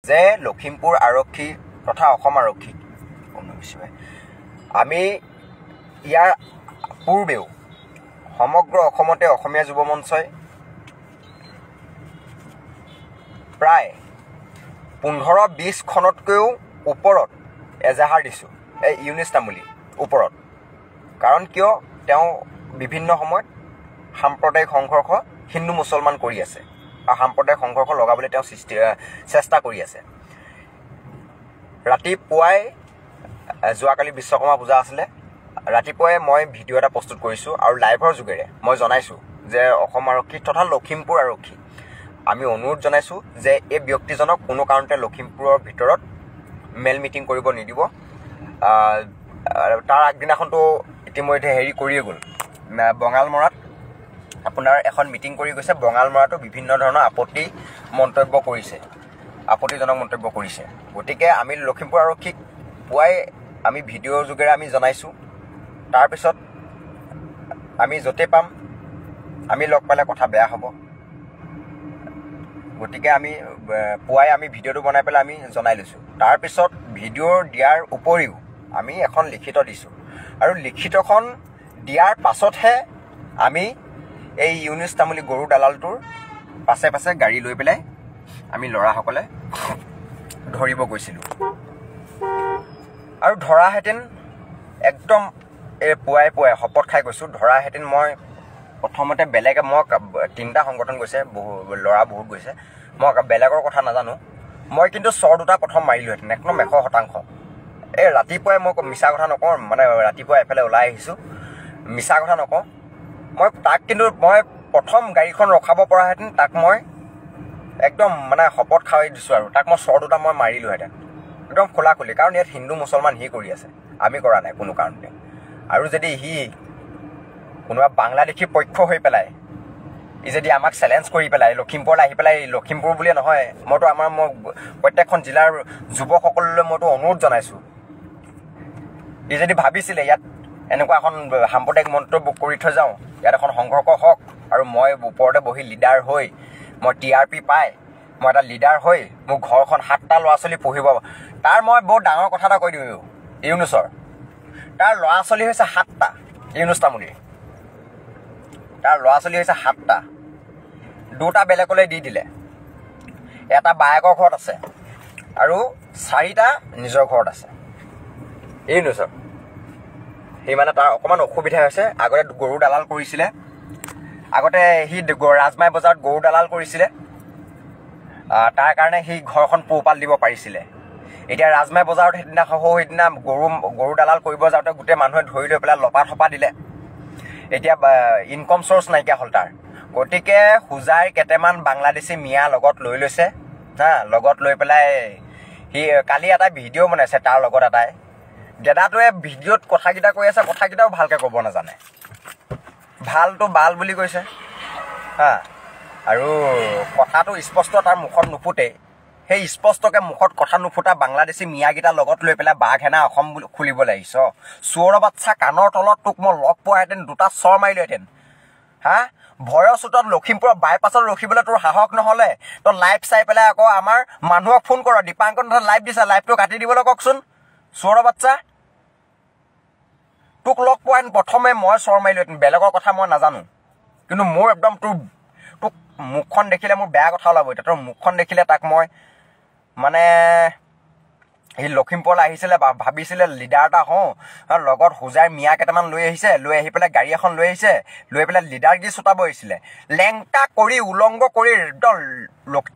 যে লখিমপুৰ আৰক্ষী তথা অসম আৰক্ষী আমি ইয়াৰ পূৰ্বেও সমগ্ৰ অসমতে অসমীয়া যুৱ মঞ্চই প্ৰায় 15-20খনতকৈও ওপৰত এজাহাৰ দিছোঁ এই ইউনুছ তামুলীৰ ওপৰত। কাৰণ কিয় তেওঁ বিভিন্ন সময়ত সাম্প্ৰদায়িক সংঘৰ্ষ হিন্দু মুছলমান কৰি আছে আৰু সাম্প্ৰদায়িক সংঘৰ্ষ লগাবলৈ তেওঁ চেষ্টা কৰি আছে। ৰাতিপুৱাই যোৱাকালি বিশ্বকৰ্মা পূজা আছিলে, ৰাতিপুৱাই মই ভিডিঅ' এটা প্ৰস্তুত কৰিছোঁ আৰু লাইভৰ যোগেৰে মই জনাইছোঁ যে অসম আৰক্ষী তথা লখিমপুৰ আৰক্ষী আমি অনুৰোধ জনাইছোঁ যে এই ব্যক্তিজনক কোনো কাৰণতে লখিমপুৰৰ ভিতৰত মেল মিটিং কৰিব নিদিব। তাৰ আগদিনাখনতো ইতিমধ্যে কৰিয়ে গ'ল, বঙালমৰাত আপোনাৰ এখন মিটিং কৰি গৈছে। বঙালমৰাতো বিভিন্ন ধৰণৰ আপত্তিজনক মন্তব্য কৰিছে। গতিকে আমি লখিমপুৰ আৰক্ষীক পুৱাই আমি ভিডিঅ'ৰ যোগেৰে আমি জনাইছোঁ। তাৰপিছত আমি য'তে পাম আমি লগ পালে কথা বেয়া হ'ব, গতিকে আমি পুৱাই আমি ভিডিঅ'টো বনাই পেলাই আমি জনাই লৈছোঁ। তাৰপিছত ভিডিঅ' দিয়াৰ উপৰিও আমি এখন লিখিত দিছোঁ আৰু লিখিতখন দিয়াৰ পাছতহে আমি এই ইউনুছ তামুলী গৰু দালালটোৰ পাছে পাছে গাড়ী লৈ পেলাই আমি ল'ৰাসকলে ধৰিব গৈছিলোঁ। আৰু ধৰাহেঁতেন একদম পুৱাই শপত খাই গৈছোঁ, ধৰাহেঁতেন মই প্ৰথমতে বেলেগে মই 3টা সংগঠন গৈছে, ল'ৰা বহুত গৈছে, মই বেলেগৰ কথা নাজানো, মই কিন্তু চৰ 2টা প্ৰথম মাৰিলোহেঁতেন একদম 100%। এই ৰাতিপুৱাই মই মিছা কথা নকওঁ, মানে ৰাতিপুৱা এফালে ওলাই আহিছোঁ, মিছা কথা নকওঁ। মই প্ৰথম গাড়ীখন ৰখাব পৰাহেঁতেন তাক মই একদম মানে শপত খাই দিছোঁ আৰু তাক মই চৰ 2টা মই মাৰিলোহেঁতেন একদম খোলাখুলি। কাৰণ ইয়াত হিন্দু মুছলমান সি কৰি আছে, আমি কৰা নাই কোনো কাৰণতে। আৰু যদি সি কোনোবা বাংলাদেশী পক্ষ হৈ পেলাই ই যদি আমাক চেলেঞ্জ কৰি পেলাই লখিমপুৰলৈ আহি পেলাই, লখিমপুৰ বুলিয়ে নহয় মই প্ৰত্যেকখন জিলাৰ যুৱকসকললৈ মইতো অনুৰোধ জনাইছোঁ, ই যদি ভাবিছিলে ইয়াত এনেকুৱা এখন সাম্প্ৰদায়িক মন্তব্য কৰি থৈ যাওঁ, ইয়াত এখন সংঘৰ্ষ হওক আৰু মই ওপৰতে বহি লিডাৰ হৈ মই TRP পাই মই এটা লিডাৰ হৈ মোৰ ঘৰখন 7টা ল'ৰা ছোৱালী পঢ়িব, তাৰ মই বহুত ডাঙৰ কথা এটা কৈ দিওঁ ইউনুছৰ, তাৰ ল'ৰা ছোৱালী হৈছে 7টা। ইউনুছ তামুলীৰ তাৰ ল'ৰা ছোৱালী হৈছে 7টা, 2টা বেলেগলৈ দি দিলে, এটা বায়েকৰ ঘৰত আছে আৰু 4টা নিজৰ ঘৰত আছে। ইউনুছৰ সি মানে তাৰ অকণমান অসুবিধা হৈছে। আগতে গৰু দালাল কৰিছিলে, আগতে সি ৰাজমাই বজাৰত গৰু দালাল কৰিছিলে, তাৰ কাৰণে সি ঘৰখন পোহপাল দিব পাৰিছিলে। এতিয়া ৰাজমাই বজাৰত সেইদিনা গৰু দালাল কৰিব যাওঁতে গোটেই মানুহে ধৰি লৈ পেলাই লপা থপা দিলে। এতিয়া ইনকম চ'ৰ্চ নাইকিয়া হ'ল তাৰ। গতিকে হোজাইৰ কেইটামান বাংলাদেশী মিয়া লগত লৈ লৈছে লগত লৈ পেলাই সি কালি এটা ভিডিঅ' বনাইছে তাৰ লগত এটাই। দাদাটোৱে ভিডিঅ'ত কথাকেইটা কৈ আছে, কথাকেইটাও ভালকৈ ক'ব নাজানে, ভালটো বাল বুলি কৈছে আৰু কথাটো স্পষ্ট তাৰ মুখত নুফুটেই। সেই স্পষ্টকৈ মুখত কথা নুফুটা বাংলাদেশী মিয়াকেইটা লগত লৈ পেলাই বাঘেনা অসম খুলিবলৈ আহিছ। চোৰৰ বাচ্ছা কাণৰ তলত তোক মই লগ পোৱাহেঁতেন 2টা চৰ মাৰিলোহেঁতেন। ভয়ৰ চোতত লখিমপুৰৰ বাইপাছত ৰখিবলৈ তোৰ সাহস নহ'লে তই লাইভ চাই পেলাই আকৌ আমাৰ মানুহক ফোন কৰ। দীপাংকৰ লাইভ দিছে, লাইভটো কাটি দিবলৈ কওকচোন। চোৰৰ বাচ্ছা তোক লগ পোৱাহেঁতেন প্ৰথমে মই চৰ মাৰিলোহেঁতেন, বেলেগৰ কথা মই নাজানো, কিন্তু মোৰ একদম তোক মুখখন দেখিলে মোৰ বেয়া কথা ওলাব। এতিয়া তোৰ মুখখন দেখিলে তাক মই মানে সি লখিমপুৰলৈ আহিছিলে, ভাবিছিলে লিডাৰ এটা হওঁ, লগত হোজাইৰ মিয়া কেইটামান লৈ আহি পেলাই গাড়ী এখন লৈ আহিছে, লৈ পেলাই লিডাৰগিৰি চুটাব আহিছিলে। লেংকা কৰি উলংগ কৰি একদম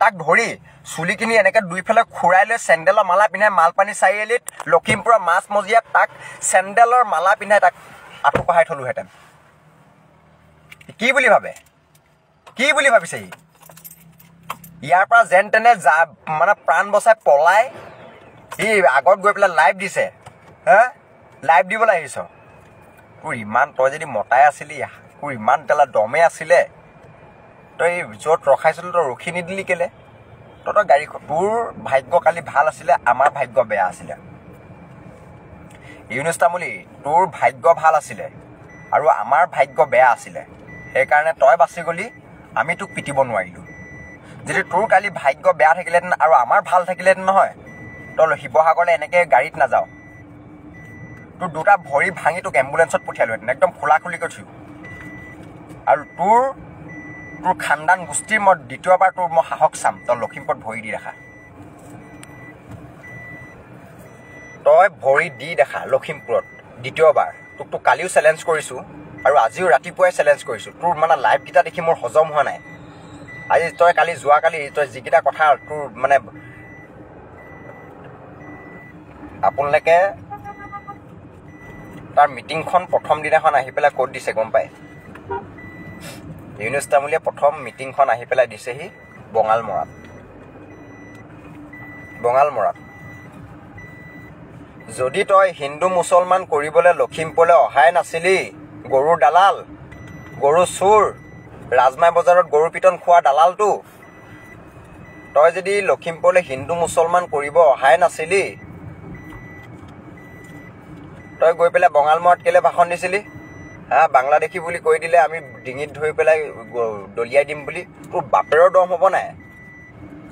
তাক ধৰি চুলিখিনি এনেকৈ দুইফালে খুৰাই লৈ চেণ্ডেলৰ মালা পিন্ধাই মালপানী চাৰিআলিত লখিমপুৰৰ মাজমজিয়াত তাক চেণ্ডেলৰ মালা পিন্ধাই তাক আঁঠু কঢ়াই থলোহেঁতেন। কি বুলি ভাবিছে সি? ইয়াৰ পৰা যেন তেনে মানে প্ৰাণ বচাই পলাই সি আগত গৈ পেলাই লাইভ দিছে। লাইভ দিবলৈ আহিছ? তই যদি মতাই আছিলি, তোৰ ইমান তেলা দমে আছিলে, তই য'ত ৰখাইছিলো তই ৰখি নিদিলি কেলে? তোৰ ভাগ্য কালি ভাল আছিলে, আমাৰ ভাগ্য বেয়া আছিলে। ইউনুছ তামুলী তোৰ ভাগ্য ভাল আছিলে আৰু আমাৰ ভাগ্য বেয়া আছিলে, সেইকাৰণে তই বাচি গলি, আমি তোক পিটিব নোৱাৰিলোঁ। যদি তোৰ কালি ভাগ্য বেয়া থাকিলেহেঁতেন আৰু আমাৰ ভাল থাকিলেহেঁতেন নহয়, তই শিৱসাগৰলৈ এনেকৈ গাড়ীত নাযাওঁ, তোৰ দুটা ভৰি ভাঙি তোক এম্বুলেঞ্চত পঠিয়ালোহেঁতেন, একদম খোলাখুলিকৈ থৈ। আৰু তোৰ খানদান গোষ্ঠীৰ মই দ্বিতীয়বাৰ তোৰ মই সাহস চাম, তই লখিমপুৰত ভৰি দি দেখা, তই ভৰি দি দেখা লখিমপুৰত দ্বিতীয়বাৰ। তোক কালিও চেলেঞ্জ কৰিছোঁ আৰু আজিও ৰাতিপুৱাই চেলেঞ্জ কৰিছোঁ। তোৰ মানে লাইভকেইটা দেখি মোৰ হজম হোৱা নাই। আজি তই যোৱাকালি তই যিকেইটা কথা তোৰ মানে আপোনালোকে তাৰ মিটিংখন প্ৰথম দিনাখন আহি পেলাই ক'ত দিছে গম পায়? ইউনুছ তামুলীয়ে প্ৰথম মিটিংখন আহি পেলাই দিছেহি বঙালমৰাত। যদি তই হিন্দু মুছলমান কৰিবলৈ লখিমপুৰলৈ অহাই নাছিলি, গৰুৰ দালাল, গৰু চোৰ, ৰাজমাই বজাৰত গৰু পিটন খোৱা দালালটো, তই যদি লখিমপুৰলৈ হিন্দু মুছলমান কৰিব অহাই নাছিলি, তই গৈ পেলাই বঙালমৰাত কেলৈ ভাষণ দিছিলি? বাংলাদেশী বুলি কৈ দিলে আমি ডিঙিত ধৰি পেলাই দলিয়াই দিম বুলি। তোৰ বাপেৰৰ দম হ'ব নাই?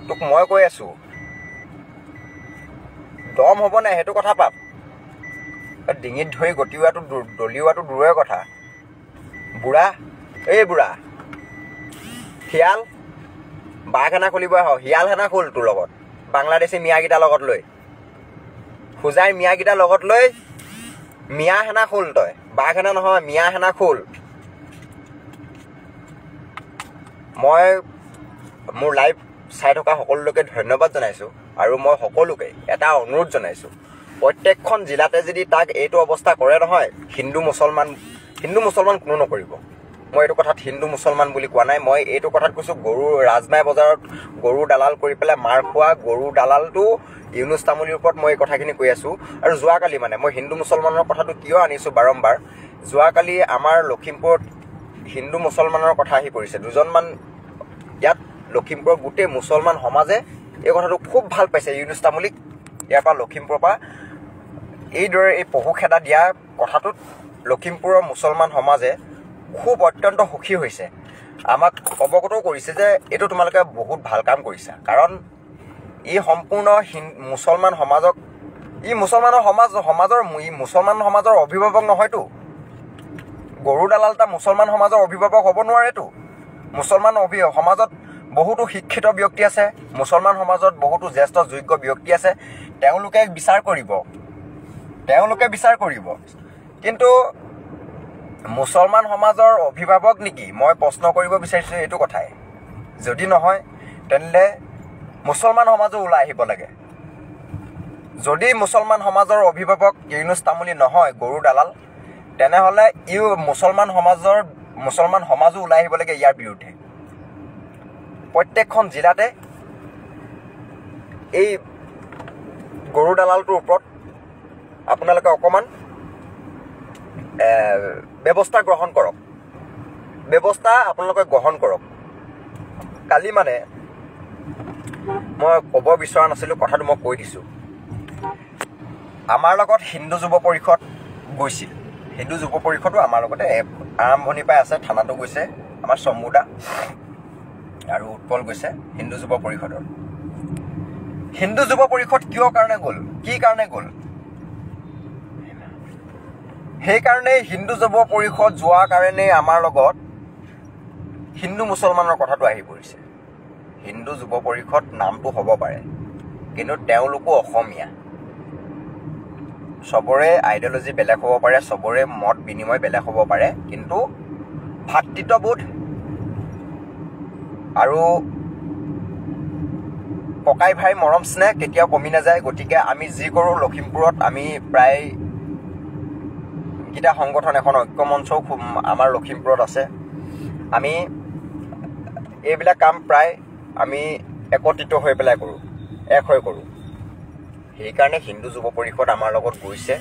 তোক মই কৈ আছোঁ, দম হ'ব নাই সেইটো কথা পাপ। ডিঙিত ধৰি দলিওৱাটো দূৰৰে কথা। বুঢ়া, এই বুঢ়া শিয়াল, বাঘ সেনা খুলিব আহ, শিয়াল সেনা খোল তোৰ লগত, বাংলাদেশী মিয়াকেইটাৰ লগত লৈ, হোজাই মিয়াকেইটাৰ লগত লৈ মিয়া সেনা খোল। তই বাঘ সেনা নহয়, মিয়া সেনা খোল। মই মোৰ লাইভ চাই থকা সকলোকে ধন্যবাদ জনাইছোঁ আৰু মই সকলোকে এটা অনুৰোধ জনাইছোঁ, প্ৰত্যেকখন জিলাতে যদি তাক এইটো অৱস্থা কৰে নহয়, হিন্দু মুছলমান কোনো নকৰিব। মই এইটো কথাত হিন্দু মুছলমান বুলি কোৱা নাই, মই এইটো কথাত কৈছোঁ ৰাজমাই বজাৰত গৰু দালাল কৰি পেলাই মাৰ খোৱা গৰু দালালটো ইউনুছ তামুলীৰ ওপৰত মই এই কথাখিনি কৈ আছোঁ। আৰু যোৱাকালি মানে মই হিন্দু মুছলমানৰ কথাটো কিয় আনিছোঁ বাৰম্বাৰ, যোৱাকালি আমাৰ লখিমপুৰত হিন্দু মুছলমানৰ কথা আহি পৰিছে দুজনমান। ইয়াত লখিমপুৰৰ গোটেই মুছলমান সমাজে এই কথাটো খুব ভাল পাইছে ইউনুছ তামুলীক ইয়াৰ পৰা লখিমপুৰৰ পৰা এইদৰে এই পহু খেদা দিয়া কথাটোত লখিমপুৰৰ মুছলমান সমাজে খুব অত্যন্ত সুখী হৈছে। আমাক অৱগতও কৰিছে যে এইটো তোমালোকে বহুত ভাল কাম কৰিছা, কাৰণ ই সম্পূৰ্ণ মুছলমান সমাজক, মুছলমান সমাজৰ অভিভাৱক নহয়তো। গৰু দালাল এটা মুছলমান সমাজৰ অভিভাৱক হ'ব নোৱাৰেতো। মুছলমান সমাজত বহুতো শিক্ষিত ব্যক্তি আছে, মুছলমান সমাজত বহুতো জ্যেষ্ঠ যোগ্য ব্যক্তি আছে, তেওঁলোকে বিচাৰ কৰিব। কিন্তু মুছলমান সমাজৰ অভিভাৱক নেকি মই প্ৰশ্ন কৰিব বিচাৰিছোঁ এইটো কথাই। যদি নহয় তেন্তে মুছলমান সমাজো ওলাই আহিব লাগে। যদি মুছলমান সমাজৰ অভিভাৱক ইউনুছ তামুলী নহয় গৰু দালাল, তেনেহ'লে মুছলমান সমাজো ওলাই আহিব লাগে ইয়াৰ বিৰুদ্ধে। প্ৰত্যেকখন জিলাতে এই গৰু দালালটোৰ ওপৰত আপোনালোকে অকণমান ব্যৱস্থা আপোনালোকে গ্ৰহণ কৰক। কালি মানে মই ক'ব বিচৰা নাছিলোঁ, কথাটো মই কৈ দিছোঁ। আমাৰ লগত হিন্দু যুৱ পৰিষদ গৈছিল, হিন্দু যুৱ পৰিষদো আমাৰ লগতে আৰম্ভণিৰ পৰাই আছে, থানাতো গৈছে আমাৰ চম্বুদা আৰু উৎপল গৈছে হিন্দু যুৱ পৰিষদৰ। হিন্দু যুৱ পৰিষদ কি কাৰণে গ'ল? সেইকাৰণেই হিন্দু যুৱ পৰিষদ যোৱাৰ কাৰণেই আমাৰ লগত হিন্দু মুছলমানৰ কথাটো আহি পৰিছে। হিন্দু যুৱ পৰিষদ নামটো হ'ব পাৰে, কিন্তু তেওঁলোকো অসমীয়া। চবৰে আইডিঅলজি বেলেগ হ'ব পাৰে, চবৰে মত বিনিময় বেলেগ হ'ব পাৰে, কিন্তু ভাতৃত্ববোধ আৰু ককাই ভাই মৰম স্নেহ কেতিয়াও কমি নাযায়। গতিকে আমি যি কৰোঁ, লখিমপুৰত আমি প্ৰায় গীতা সংগঠন এখন ঐক্যমঞ্চও আমাৰ লখিমপুৰত আছে। আমি এইবিলাক কাম প্ৰায় আমি একত্ৰিত হৈ পেলাই কৰোঁ, এক হৈ কৰোঁ। সেইকাৰণে হিন্দু যুৱ পৰিষদ আমাৰ লগত গৈছিল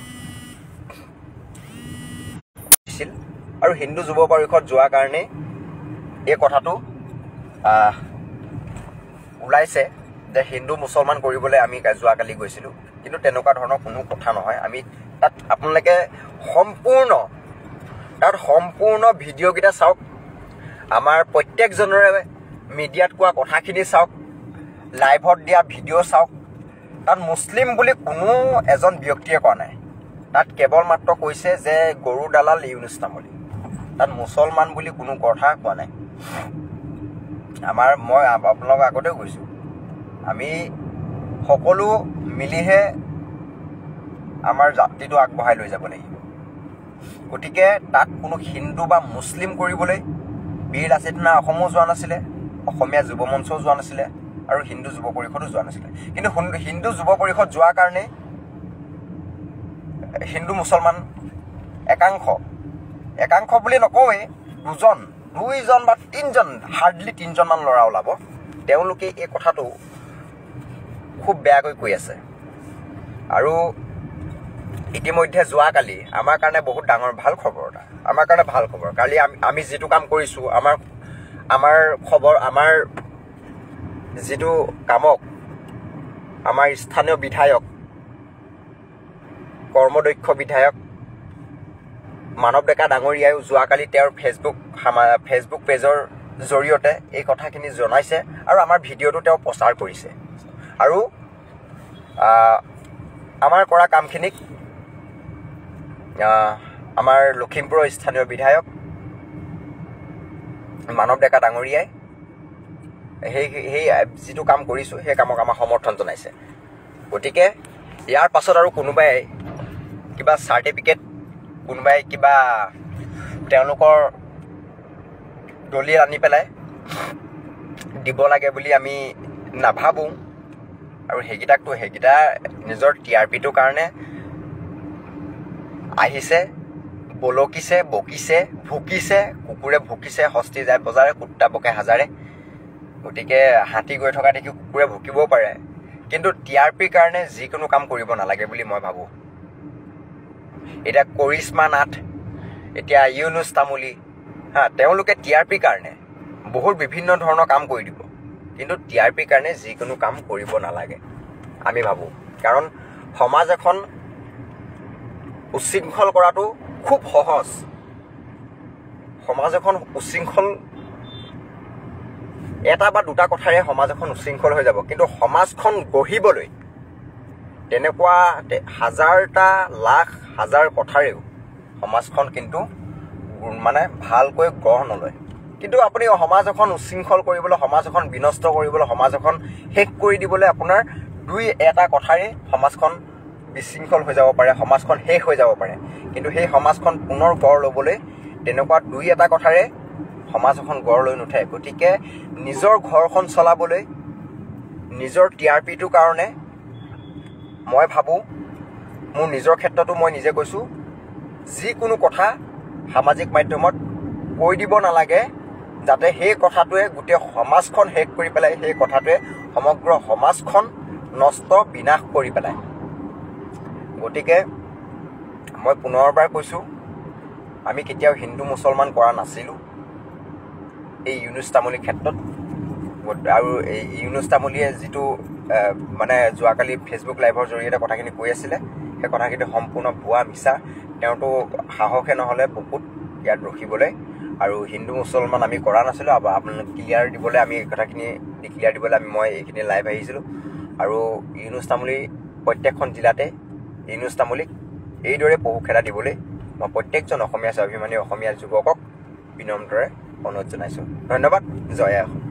আৰু হিন্দু যুৱ পৰিষদ যোৱাৰ কাৰণে এই কথাটো ওলাইছে যে হিন্দু মুছলমান কৰিবলৈ আমি যোৱাকালি গৈছিলোঁ, কিন্তু তেনেকুৱা ধৰণৰ কোনো কথা নহয়। আমি তাত আপোনালোকে সম্পূৰ্ণ ভিডিঅ'কেইটা চাওক। আমাৰ প্ৰত্যেকজনৰে মিডিয়াত কোৱা কথাখিনি চাওক, লাইভত দিয়া ভিডিঅ' চাওক। তাত মুছলিম বুলি কোনো এজন ব্যক্তিয়ে কোৱা নাই। তাত কেৱল মাত্ৰ কৈছে যে গৰু দালাল ইউনুছ তামুলী। তাত মুছলমান বুলি কোনো কথা কোৱা নাই। মই আপোনালোকৰ আগতেও কৈছোঁ, আমি সকলো মিলিহে আমাৰ জাতিটো আগবঢ়াই লৈ যাব লাগিব। গতিকে তাত কোনো হিন্দু বা মুছলিম কৰিবলৈ বীৰ লাচিত অসমো যোৱা নাছিলে, অসমীয়া যুৱ মঞ্চও যোৱা নাছিলে, আৰু হিন্দু যুৱ পৰিষদো যোৱা নাছিলে। কিন্তু হিন্দু যুৱ পৰিষদ যোৱাৰ কাৰণে হিন্দু মুছলমান একাংশ বুলি নকওঁৱেই, দুইজন বা তিনিজন, হাৰ্ডলি 3জনমান ল'ৰা ওলাব। তেওঁলোকে এই কথাটো খুব বেয়াকৈ কৈ আছে। আৰু ইতিমধ্যে যোৱাকালি আমাৰ কাৰণে বহুত ডাঙৰ ভাল খবৰ এটা, আমাৰ কাৰণে ভাল খবৰ। কালি আমি যিটো কাম কৰিছোঁ, আমাৰ যিটো কামক আমাৰ স্থানীয় বিধায়ক, কৰ্মদক্ষ বিধায়ক মানৱ ডেকা ডাঙৰীয়াইও যোৱাকালি তেওঁৰ ফেচবুক পেজৰ জৰিয়তে এই কথাখিনি জনাইছে, আৰু আমাৰ ভিডিঅ'টো তেওঁ প্ৰচাৰ কৰিছে। আৰু আমাৰ কৰা কামখিনিক আমাৰ লখিমপুৰৰ স্থানীয় বিধায়ক মানৱ ডেকা ডাঙৰীয়াই সেই যিটো কাম কৰিছোঁ সেই কামক আমাক সমৰ্থন জনাইছে। গতিকে ইয়াৰ পাছত আৰু কোনোবাই কিবা চাৰ্টিফিকেট, কোনোবাই কিবা তেওঁলোকৰ দলিল আনি পেলাই দিব লাগে বুলি আমি নাভাবোঁ। আৰু সেইকেইটা নিজৰ TRPটোৰ কাৰণে আহিছে, বলকিছে, বকিছে, ভুকিছে, কুকুৰে ভুকিছে, হস্তি যায় বজাৰে, কুত্তা বকে হাজাৰে। গতিকে হাতী গৈ থকা দেখি কুকুৰে ভুকিবও পাৰে, কিন্তু TRPৰ কাৰণে যিকোনো কাম কৰিব নালাগে বুলি মই ভাবোঁ। এতিয়া কৰিশ্মা নাথ, এতিয়া ইউনুছ তামুলী, তেওঁলোকে TRPৰ কাৰণে বহুত বিভিন্ন ধৰণৰ কাম কৰি দিব, কিন্তু TRPৰ কাৰণে যিকোনো কাম কৰিব নালাগে আমি ভাবোঁ। কাৰণ সমাজ এখন উচ্ছৃংখল কৰাটো খুব সহজ। সমাজ এখন উচ্ছৃংখল, এটা বা দুটা কথাৰে সমাজ এখন উচ্ছৃংখল হৈ যাব, কিন্তু সমাজখন গঢ়িবলৈ তেনেকুৱা হাজাৰটা হাজাৰ কথাৰেও সমাজখন কিন্তু ভালকৈ গঢ় নলয়। কিন্তু আপুনি সমাজ এখন উচ্ছৃংখল কৰিবলৈ, সমাজ এখন বিনষ্ট কৰিবলৈ, সমাজ এখন শেষ কৰি দিবলৈ আপোনাৰ 2-এটা কথাৰে সমাজখন বিশৃংখল হৈ যাব পাৰে, সমাজখন শেষ হৈ যাব পাৰে। কিন্তু সেই সমাজখন পুনৰ গঢ় ল'বলৈ তেনেকুৱা 2-এটা কথাৰে সমাজ এখন গঢ় লৈ নুঠে। গতিকে নিজৰ ঘৰখন চলাবলৈ, নিজৰ TRPটোৰ কাৰণে মই ভাবোঁ, মোৰ নিজৰ ক্ষেত্ৰতো মই নিজে কৈছোঁ, যিকোনো কথা সামাজিক মাধ্যমত কৈ দিব নালাগে, যাতে সেই কথাটোৱে গোটেই সমাজখন শেষ কৰি পেলাই, সেই কথাটোৱে সমগ্ৰ সমাজখন বিনাশ কৰি পেলায়। গতিকে মই পুনৰবাৰ কৈছোঁ, আমি কেতিয়াও হিন্দু মুছলমান কৰা নাছিলোঁ এই ইউনুছ তামুলীৰ ক্ষেত্ৰত। আৰু এই ইউনুছ তামুলীয়ে যিটো যোৱাকালি ফেচবুক লাইভৰ জৰিয়তে কথাখিনি কৈ আছিলে, সেই কথাখিনি সম্পূৰ্ণ ভুৱা মিছা। তেওঁতো সাহসে নহ'লে বহুত ইয়াত ৰখিবলৈ। আৰু হিন্দু মুছলমান আমি কৰা নাছিলোঁ। আপোনালোক ক্লিয়াৰ দিবলৈ, আমি এই কথাখিনি ক্লিয়াৰ দিবলৈ মই এইখিনি লাইভ আহিছিলোঁ। আৰু ইউনুছ তামুলী প্ৰত্যেকখন জিলাতে ইউনুছ তামুলীক এইদৰে পহুখেদা দিবলৈ মই প্ৰত্যেকজন অসমীয়া স্বাভিমানী অসমীয়া যুৱকক বিনম্ৰৰে অনুৰোধ জনাইছোঁ। ধন্যবাদ। জয় আই অসম।